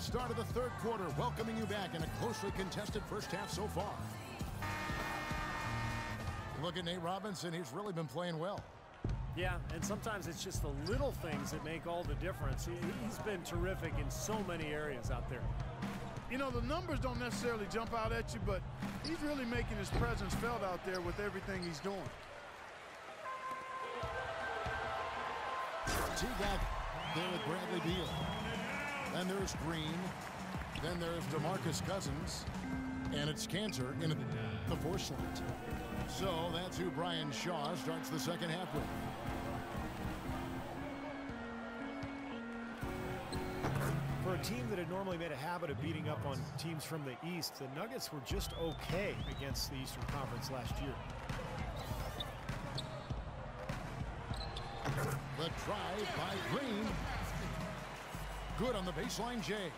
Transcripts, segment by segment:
start of the third quarter, welcoming you back in a closely contested first half so far. Look at Nate Robinson. He's really been playing well. Yeah, and sometimes it's just the little things that make all the difference. He's been terrific in so many areas out there. You know, the numbers don't necessarily jump out at you, but he's really making his presence felt out there with everything he's doing. T-back there with Bradley Beal. Then there's Green. Then there's DeMarcus Cousins. And it's Cantor in the fourth slot. So that's who Brian Shaw starts the second half with. For a team that had normally made a habit of beating up on teams from the East, the Nuggets were just okay against the Eastern Conference last year. The drive by Green. Good on the baseline, Jay.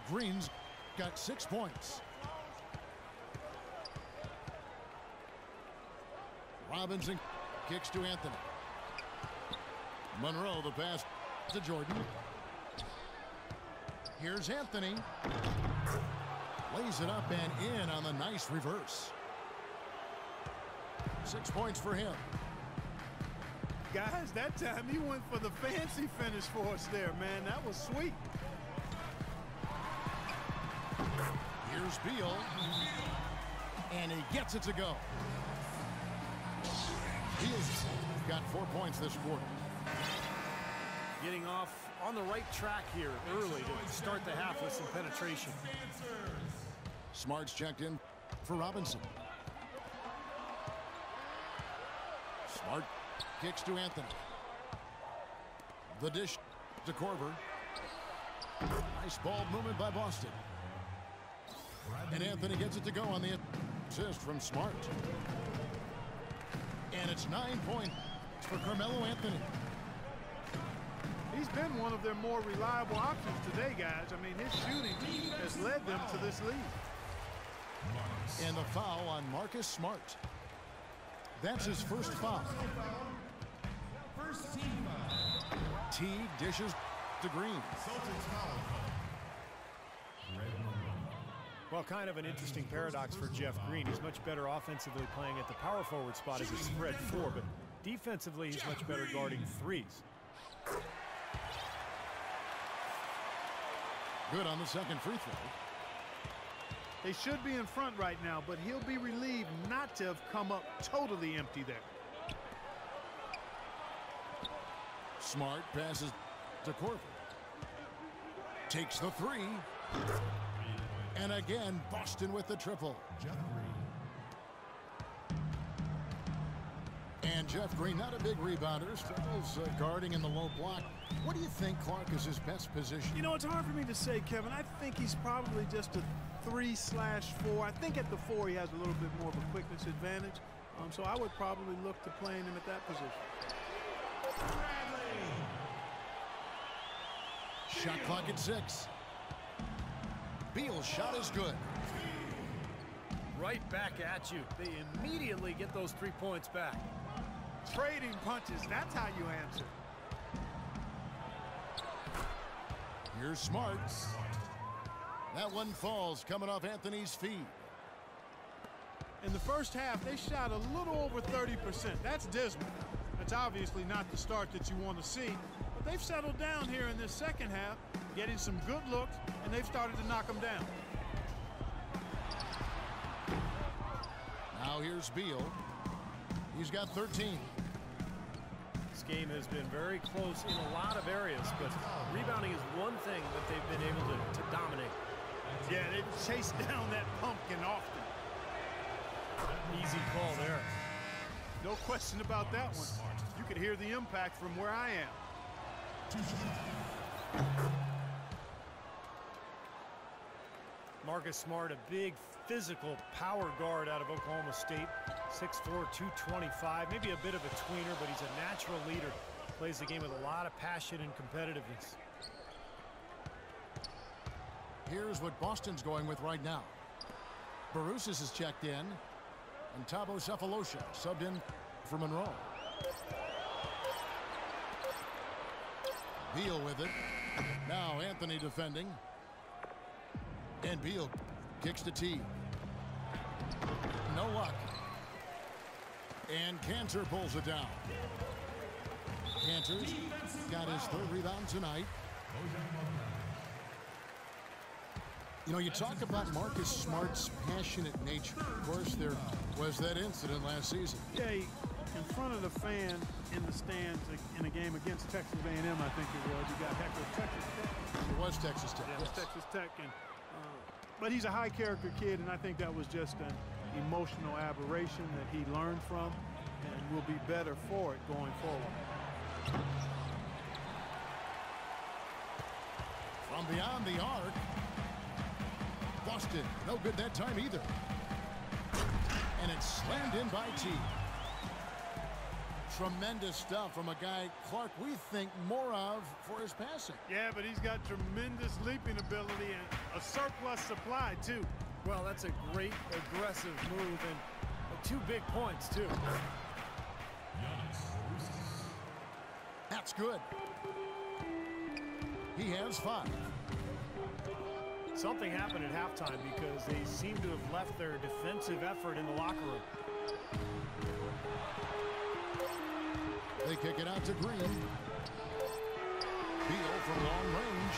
Green's got 6 points. Robinson kicks to Anthony. Monroe, the pass to Jordan. Here's Anthony. Lays it up and in on the nice reverse. 6 points for him. Guys, that time he went for the fancy finish for us there, man. That was sweet. Here's Beal. And he gets it to go. Beal's got 4 points this quarter. Getting off on the right track here early to start the half with some penetration. Smart's checked in for Robinson. Smart kicks to Anthony. The dish to Korver. Nice ball movement by Boston. And Anthony gets it to go on the assist from Smart. And it's 9 points for Carmelo Anthony. He's been one of their more reliable options today, guys. I mean, his shooting has led them to this lead. And the foul on Marcus Smart. That's his first foul. First team foul. Teague dishes to Green. Well, kind of an interesting paradox for Jeff Green. He's much better offensively playing at the power forward spot as a spread four, but defensively he's much better guarding threes. Good on the second free throw. They should be in front right now, but he'll be relieved not to have come up totally empty there. Smart passes to Korver. Takes the three. And again, Boston with the triple. And Jeff Green, not a big rebounder, struggles guarding in the low block. What do you think, Clark, is his best position? You know, it's hard for me to say, Kevin. I think he's probably just a 3/4. I think at the 4 he has a little bit more of a quickness advantage. So I would probably look to playing him at that position. Shot clock at 6. Beal's shot is good. Right back at you. They immediately get those 3 points back. Trading punches, that's how you answer. Here's Smart. That one falls coming off Anthony's feet. In the first half, they shot a little over 30%. That's dismal. That's obviously not the start that you want to see. But they've settled down here in this second half, getting some good looks, and they've started to knock them down. Now here's Beal. He's got 13. This game has been very close in a lot of areas, but rebounding is one thing that they've been able to dominate. Yeah, they've chased down that pumpkin often. Easy call there. No question about that one. You could hear the impact from where I am. Marcus Smart, a big physical power guard out of Oklahoma State. 6'4", 225, maybe a bit of a tweener, but he's a natural leader. Plays the game with a lot of passion and competitiveness. Here's what Boston's going with right now. Barousis is checked in, and Thabo Cephalosha subbed in for Monroe. Beal with it. Now Anthony defending. And Beal kicks to T. No luck. And Cantor pulls it down. Cantor's got his third rebound tonight. You know, you talk about Marcus Smart's passionate nature. Of course, there was that incident last season. Yeah, in front of the fan in the stands in a game against Texas A&M, I think it was. You got heckled Texas Tech. It was Texas Tech. Yeah, it was yes. Texas Tech. But he's a high-character kid, and I think that was just an emotional aberration that he learned from and will be better for it going forward. From beyond the arc. Boston, no good that time either. And it's slammed in by T. Tremendous stuff from a guy, Clark, we think more of for his passing. Yeah, but he's got tremendous leaping ability and a surplus supply, too. Well, that's a great aggressive move and 2 big points, too. That's good. He has 5. Something happened at halftime because they seem to have left their defensive effort in the locker room. They kick it out to Green. Beal from long range.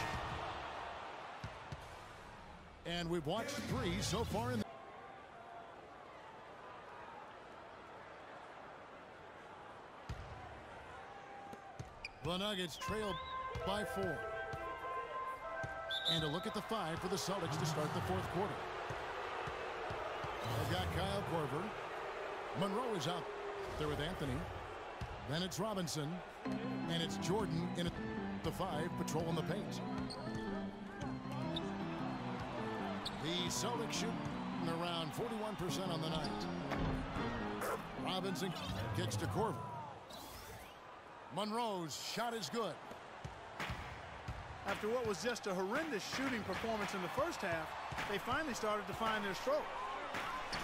And we've watched 3 so far in the Nuggets trailed by 4. And a look at the 5 for the Celtics to start the 4th quarter. They've got Kyle Korver. Monroe is out there with Anthony. Then it's Robinson. And it's Jordan in the 5 patrolling the paint. The Celtics shooting around 41% on the night. Robinson kicks to Korver. Monroe's shot is good. After what was just a horrendous shooting performance in the first half, they finally started to find their stroke.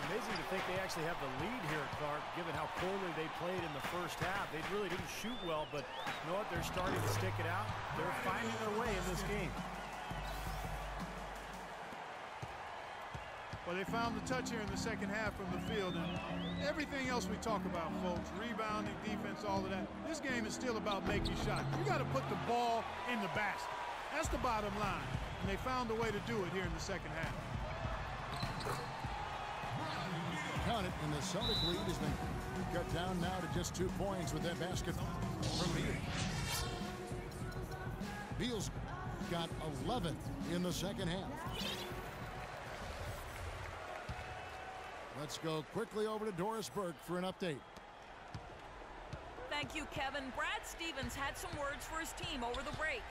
Amazing to think they actually have the lead here, Clark, given how poorly they played in the first half. They really didn't shoot well, but you know what? They're starting to stick it out. They're finding their way in this game. Well, they found the touch here in the second half from the field, and everything else we talk about, folks, rebounding, defense, all of that, this game is still about making shots. You got to put the ball in the basket. That's the bottom line, and they found a way to do it here in the second half. Count it, and the Celtic lead has been cut down now to just 2 points with that basket from Beal. Beal's got 11 in the second half. Let's go quickly over to Doris Burke for an update. Thank you, Kevin. Brad Stevens had some words for his team over the break.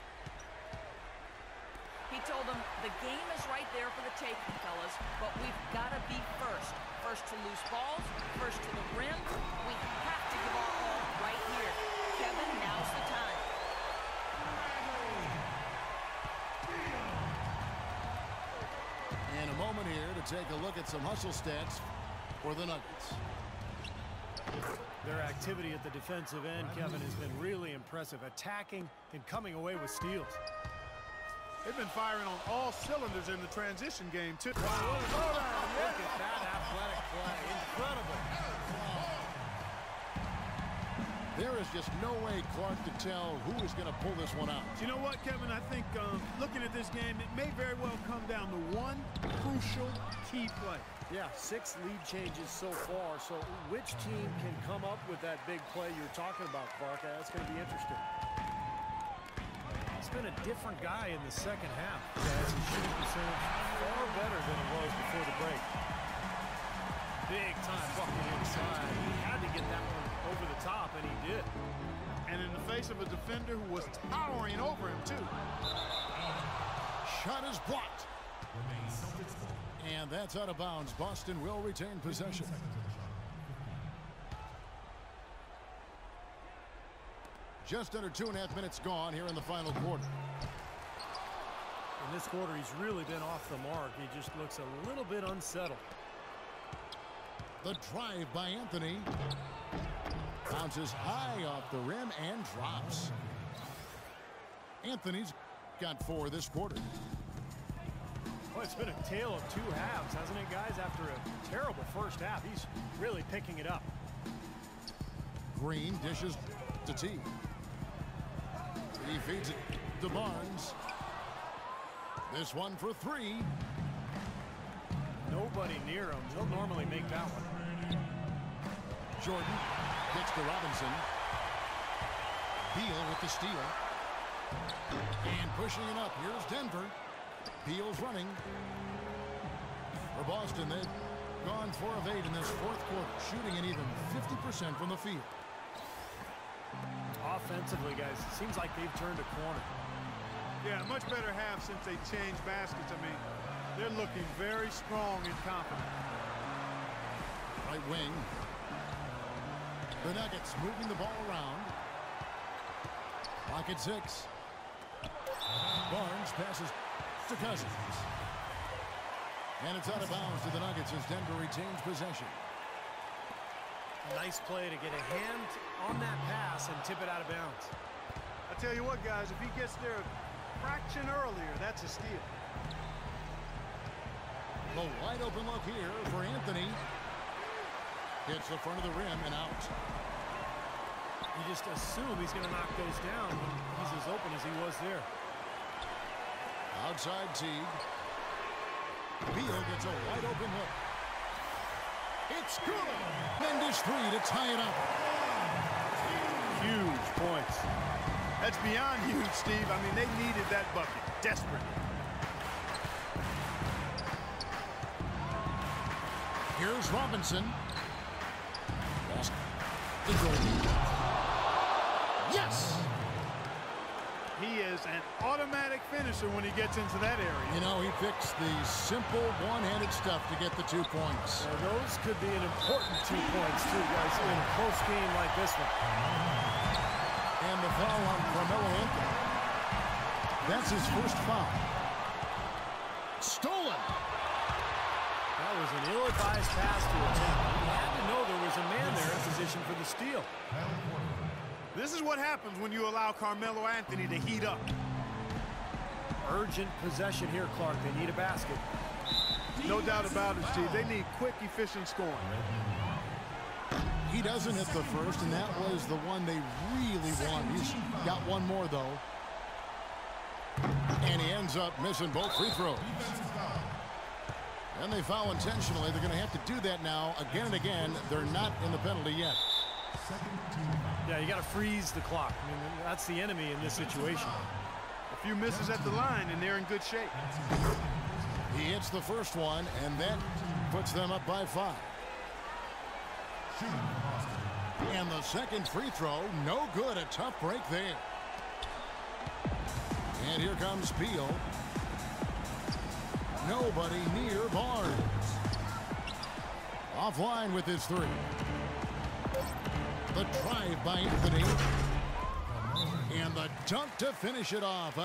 He told them the game is right there for the taking, fellas, but we've got to be first. First to loose balls, first to the rim. We have to give our all right here. Kevin, now's the time. And a moment here to take a look at some hustle stats for the Nuggets. Their activity at the defensive end, Kevin, has been really impressive. Attacking and coming away with steals. They've been firing on all cylinders in the transition game, too. Look at that athletic play. Incredible. There is just no way, Clark, to tell who is going to pull this one out. You know what, Kevin? I think looking at this game, it may very well come down to one crucial key play. Yeah, 6 lead changes so far. So which team can come up with that big play you're talking about, Clark? That's going to be interesting. It's been a different guy in the second half. Yeah, his shooting percentage far better than it was before the break. Big time bucket inside. He had to get that one over the top, and he did. And in the face of a defender who was towering over him, too. Shot is blocked. And that's out of bounds. Boston will retain possession. Just under 2.5 minutes gone here in the final quarter. In this quarter, he's really been off the mark. He just looks a little bit unsettled. The drive by Anthony. Bounces high off the rim and drops. Anthony's got 4 this quarter. Well, it's been a tale of 2 halves, hasn't it, guys? After a terrible first half, he's really picking it up. Green dishes to T. He feeds it to Barnes. This one for 3. Nobody near him. He'll normally make that one. Jordan gets to Robinson. Beal with the steal. And pushing it up. Here's Denver. Beal's running. For Boston, they've gone 4 of 8 in this 4th quarter, shooting an even 50% from the field. Offensively, guys, it seems like they've turned a corner. Yeah, much better half since they changed baskets. I mean, they're looking very strong and confident. Right wing. The Nuggets moving the ball around. Clock at 6. Barnes passes to Cousins. And it's out of bounds to the Nuggets as Denver retains possession. Nice play to get a hand on that pass and tip it out of bounds. I tell you what, guys, if he gets there a fraction earlier, that's a steal. The wide open look here for Anthony. Hits the front of the rim and out. You just assume he's going to knock those down when he's as open as he was there. Outside Teague. Beal gets a wide open look. It's good. Mendes 3 to tie it up. Huge points. That's beyond huge, Steve. I mean, they needed that bucket desperately. Here's Robinson. Yes! He is an automatic finisher when he gets into that area. You know, he picks the simple one-handed stuff to get the 2 points. Now, those could be an important 2 points, too, guys, in a close game like this one. And the foul on Carmelo Anthony. That's his first foul. Stolen. That was an ill-advised pass to attempt. He had to know there was a man there in position for the steal. This is what happens when you allow Carmelo Anthony to heat up. Urgent possession here, Clark. They need a basket. No doubt about it, Steve. They need quick, efficient scoring. He doesn't hit the first, and that was the one they really want. He's got one more, though. And he ends up missing both free throws. And they foul intentionally. They're going to have to do that now again and again. They're not in the penalty yet. Yeah, you got to freeze the clock. I mean, that's the enemy in this situation. A few misses at the line, and they're in good shape. He hits the first one, and that puts them up by 5. And the second free throw, no good. A tough break there. And here comes Beal. Nobody near Barnes. Offline with his 3. The drive by Anthony. And the dunk to finish it off.